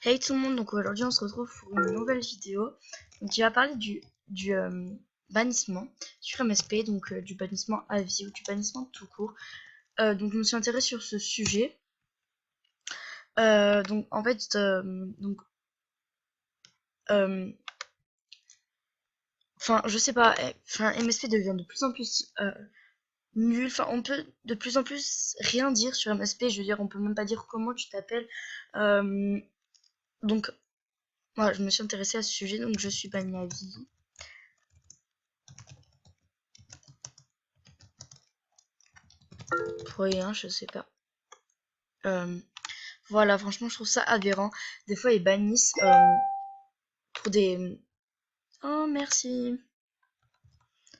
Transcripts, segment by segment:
Hey tout le monde, donc aujourd'hui on se retrouve pour une nouvelle vidéo donc, qui va parler du bannissement sur MSP, donc du bannissement à vie ou du bannissement tout court. Donc je me suis intéressée sur ce sujet. Donc en fait, enfin je sais pas, enfin MSP devient de plus en plus nul. Enfin on peut de plus en plus rien dire sur MSP. Je veux dire, on peut même pas dire comment tu t'appelles. Donc voilà, je me suis intéressée à ce sujet, donc je suis bannie à vie. Pour rien, je sais pas. Voilà, franchement, je trouve ça aberrant. Des fois, ils bannissent pour des... Oh, merci.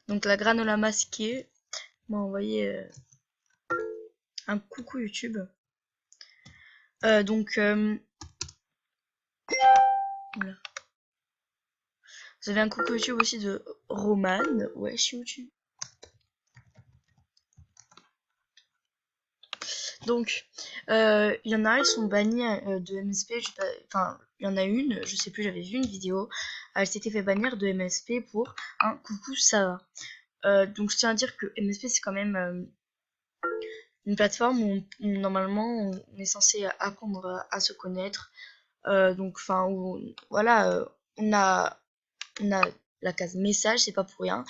Donc, la granola masquée m'a envoyé un coucou YouTube. Donc, voilà. Vous avez un coucou YouTube aussi de Roman. Ouais, chez YouTube. Donc, il y en a, ils sont bannis de MSP. Enfin, il y en a une, je sais plus, j'avais vu une vidéo. Elle s'était fait bannir de MSP pour un coucou, ça va. Donc, je tiens à dire que MSP, c'est quand même une plateforme où, normalement on est censé apprendre à se connaître. Donc, enfin, où voilà, on a la case message, c'est pas pour rien.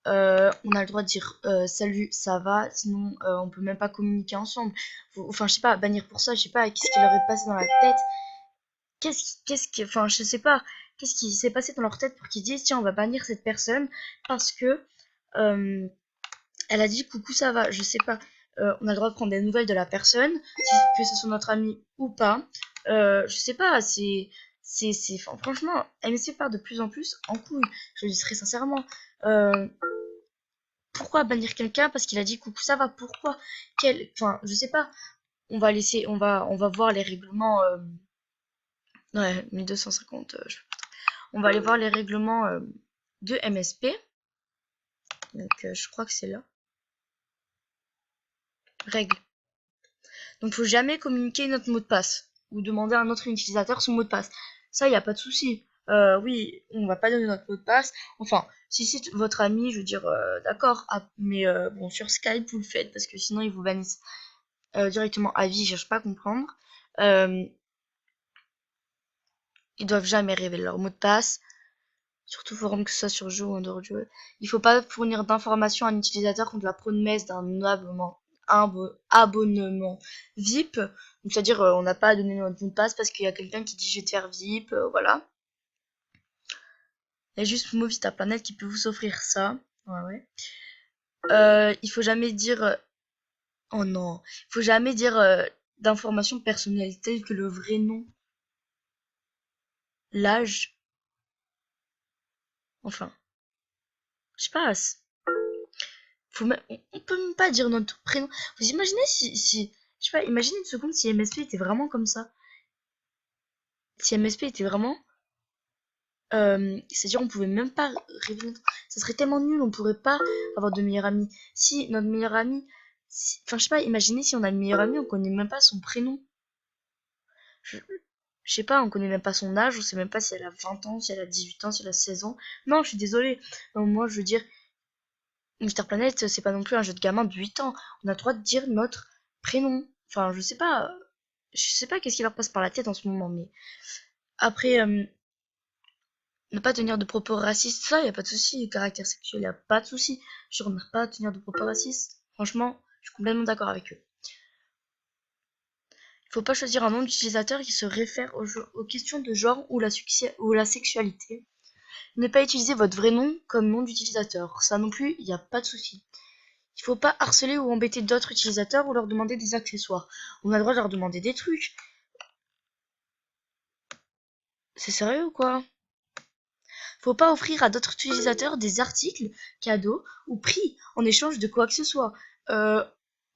On a le droit de dire salut, ça va, sinon on peut même pas communiquer ensemble. Enfin, je sais pas, bannir pour ça, je sais pas, qu'est-ce qui leur est passé dans la tête. Enfin, je sais pas, qu'est-ce qui s'est passé dans leur tête pour qu'ils disent tiens, on va bannir cette personne parce que euh, elle a dit coucou, ça va, je sais pas. On a le droit de prendre des nouvelles de la personne, que ce soit notre ami ou pas. Je sais pas, enfin, franchement, elle me sépare de plus en plus en couille. Je le dis très sincèrement. Euh, Pourquoi bannir quelqu'un parce qu'il a dit coucou, ça va? Pourquoi? Enfin, je sais pas. On va laisser, on va voir les règlements. Ouais, 1250. On va aller voir les règlements de MSP. Donc, je crois que c'est là. Règles. Donc, faut jamais communiquer notre mot de passe ou demander à un autre utilisateur son mot de passe. Ça, il n'y a pas de souci. Oui, on va pas donner notre mot de passe. Enfin, si c'est votre ami, je veux dire, d'accord. Mais bon, sur Skype, vous le faites parce que sinon, ils vous bannissent directement à vie. Je cherche pas à comprendre. Euh, Ils doivent jamais révéler leur mot de passe. Surtout forum que ce soit sur jeu ou en dehors du jeu. Il faut pas fournir d'informations à un utilisateur contre la promesse d'un abonnement VIP. Donc c'est-à-dire on n'a pas à donner notre mot de passe parce qu'il y a quelqu'un qui dit je vais te faire VIP, voilà. Il y a juste Movista Planet qui peut vous offrir ça. Ouais, ouais. Il faut jamais dire oh non, il faut jamais dire d'informations personnelles telles que le vrai nom, l'âge, enfin, je sais pas. On peut même pas dire notre prénom. Vous imaginez si je sais pas, imaginez une seconde si MSP était vraiment comme ça. Si MSP était vraiment, c'est-à-dire on pouvait même pas révéler. Ça serait tellement nul, on pourrait pas avoir de meilleur ami. Si notre meilleur ami, enfin je sais pas, imaginez si on a le meilleur ami, on connaît même pas son prénom. Je, je sais pas, on connaît même pas son âge, on sait même pas si elle a 20 ans, si elle a 18 ans, si elle a 16 ans. Non, je suis désolée. Non, moi je veux dire, Mister Planet, c'est pas non plus un jeu de gamin de 8 ans. On a le droit de dire notre prénom. Enfin, je sais pas qu'est-ce qui leur passe par la tête en ce moment, mais après, ne pas tenir de propos racistes, ça, y a pas de souci. Caractère sexuel, y a pas de souci. Je remarque pas à tenir de propos racistes. Franchement, je suis complètement d'accord avec eux. Il faut pas choisir un nom d'utilisateur qui se réfère aux questions de genre ou la sexualité. Ne pas utiliser votre vrai nom comme nom d'utilisateur. Ça non plus, y a pas de souci. Il faut pas harceler ou embêter d'autres utilisateurs ou leur demander des accessoires. On a le droit de leur demander des trucs. C'est sérieux ou quoi? Faut pas offrir à d'autres utilisateurs des articles, cadeaux ou prix en échange de quoi que ce soit. Euh,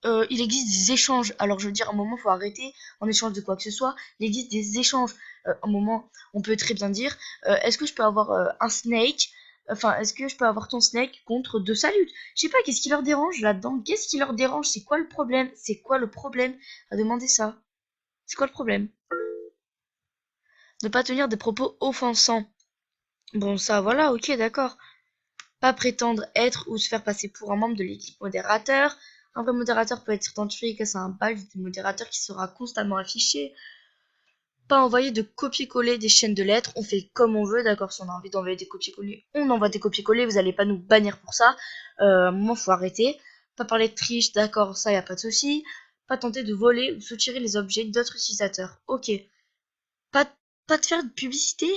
il existe des échanges. Alors je veux dire, à un moment, faut arrêter en échange de quoi que ce soit. Il existe des échanges. À un moment, on peut très bien dire, est-ce que je peux avoir un snake? Enfin, est-ce que je peux avoir ton snake contre 2 saluts? Je sais pas, qu'est-ce qui leur dérange là-dedans? Qu'est-ce qui leur dérange? C'est quoi le problème? C'est quoi le problème à demander ça? C'est quoi le problème? Ne pas tenir des propos offensants. Bon, ça, voilà, ok, d'accord. Pas prétendre être ou se faire passer pour un membre de l'équipe modérateur. Un vrai modérateur peut être identifié grâce à un badge de modérateur qui sera constamment affiché. Pas envoyer de copier-coller des chaînes de lettres. On fait comme on veut, d'accord. Si on a envie d'envoyer des copier-coller, on envoie des copier-coller. Vous allez pas nous bannir pour ça. À un moment, faut arrêter. Pas parler de triche, d'accord, ça y a pas de souci. Pas tenter de voler ou soutirer les objets d'autres utilisateurs. Ok. Pas, pas de faire de publicité.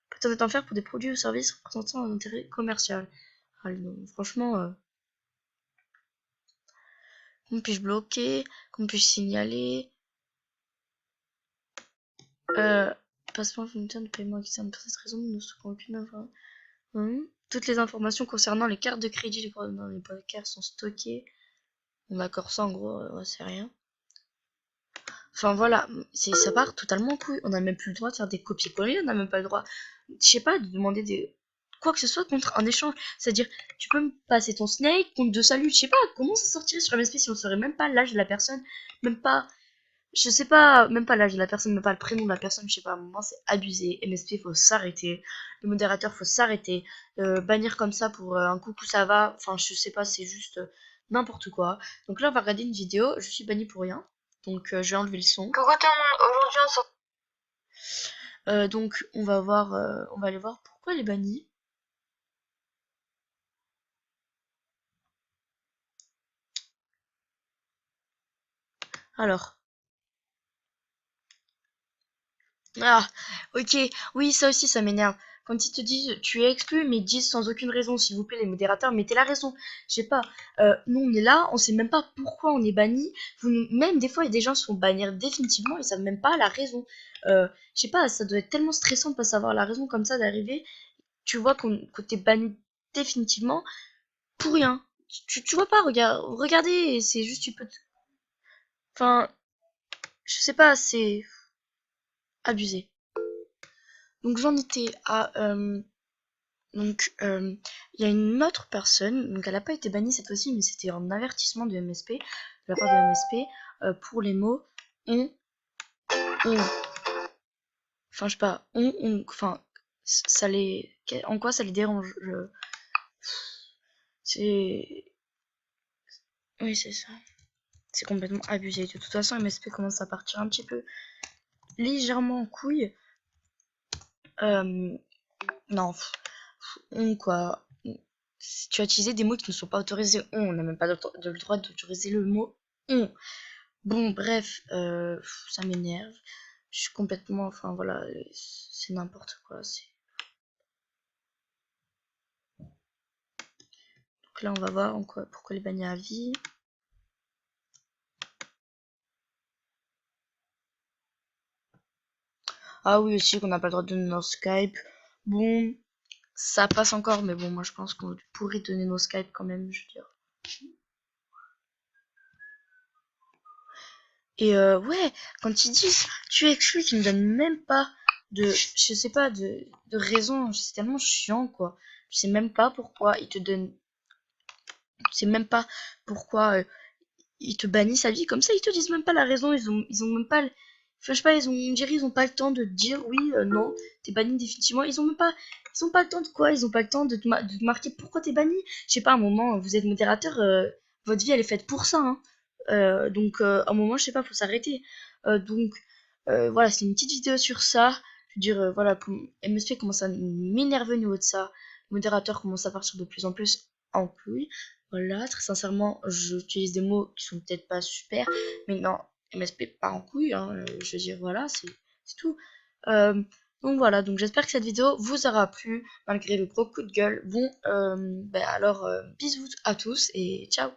Pas tenter d'en faire pour des produits ou services représentant un intérêt commercial. Ah, non, franchement, qu'on puisse bloquer, qu'on puisse signaler. Passeport fournisseur de paiement externe. Pour cette raison, nous ne souhaitons aucune information. Toutes les informations concernant les cartes de crédit, les coordonnées des bancaires sont stockées. On accorde ça en gros, c'est rien. Enfin voilà, ça part totalement en couille. On n'a même plus le droit de faire des copier-coller, on n'a même pas le droit, je sais pas, de demander quoi que ce soit contre un échange. C'est-à-dire, tu peux me passer ton Snake contre de salut, je sais pas, comment ça sortirait sur MSP si on saurait même pas l'âge de la personne, même pas, je sais pas, même pas l'âge de la personne, même pas le prénom de la personne, je sais pas, à un moment c'est abusé. MSP faut s'arrêter, le modérateur faut s'arrêter, bannir comme ça pour un coucou ça va, enfin je sais pas, c'est juste n'importe quoi. Donc là on va regarder une vidéo, je suis bannie pour rien, donc je vais enlever le son. Coucou tout le monde, aujourd'hui on se... Donc on va voir, on va aller voir pourquoi elle est bannie. Alors, ah, ok, oui, ça aussi, ça m'énerve. Quand ils te disent tu es exclu, mais ils disent sans aucune raison, s'il vous plaît, les modérateurs, mettez la raison. Je sais pas, nous on est là, on sait même pas pourquoi on est banni. Même des fois, il y a des gens qui se font bannir définitivement, ils savent même pas la raison. Je sais pas, ça doit être tellement stressant de pas savoir la raison comme ça, d'arriver. Tu vois que t'es banni définitivement pour rien. Tu vois pas, regardez, c'est juste, tu peux. Enfin, je sais pas, c'est abusé. Donc j'en étais à donc il y a une autre personne, donc elle n'a pas été bannie cette fois-ci, mais c'était un avertissement de MSP, de la part de MSP, pour les mots on, on. Enfin je sais pas, enfin ça les, en quoi ça les dérange, c'est, oui c'est ça, c'est complètement abusé. De toute façon MSP commence à partir un petit peu légèrement en couille. Non, on quoi. Si tu as utilisé des mots qui ne sont pas autorisés, on n'a même pas le droit d'autoriser le mot on. Bon, bref, ça m'énerve. Je suis complètement, enfin voilà, c'est n'importe quoi. Donc là, on va voir pourquoi les bannis à vie. Ah oui, aussi qu'on n'a pas le droit de donner nos Skype. Bon, ça passe encore, mais bon, moi je pense qu'on pourrait donner nos Skype quand même, je veux dire. Et ouais, quand ils disent tu es exclu, tu ne donnes même pas je sais pas, de raison. C'est tellement chiant, quoi. Je sais même pas pourquoi ils te donnent, je sais même pas pourquoi ils te bannissent à vie comme ça. Ils te disent même pas la raison. Ils ont même pas, enfin, je sais pas, on dirait ils ont pas le temps de te dire oui, non, t'es banni définitivement. Ils ont pas le temps de quoi? Ils ont pas le temps de te marquer pourquoi t'es banni. Je sais pas, à un moment, vous êtes modérateur, votre vie elle est faite pour ça, hein. Donc à un moment, je sais pas, faut s'arrêter. Donc voilà, c'est une petite vidéo sur ça. Je veux dire, voilà, MSP commence à m'énerver au niveau de ça. Le modérateur commence à partir de plus en plus en couille. Voilà, très sincèrement, j'utilise des mots qui sont peut-être pas super, mais non, MSP pas en couille, hein, je veux dire, voilà, c'est tout. Euh, donc voilà, donc j'espère que cette vidéo vous aura plu, malgré le gros coup de gueule. Bon, ben alors, bisous à tous et ciao!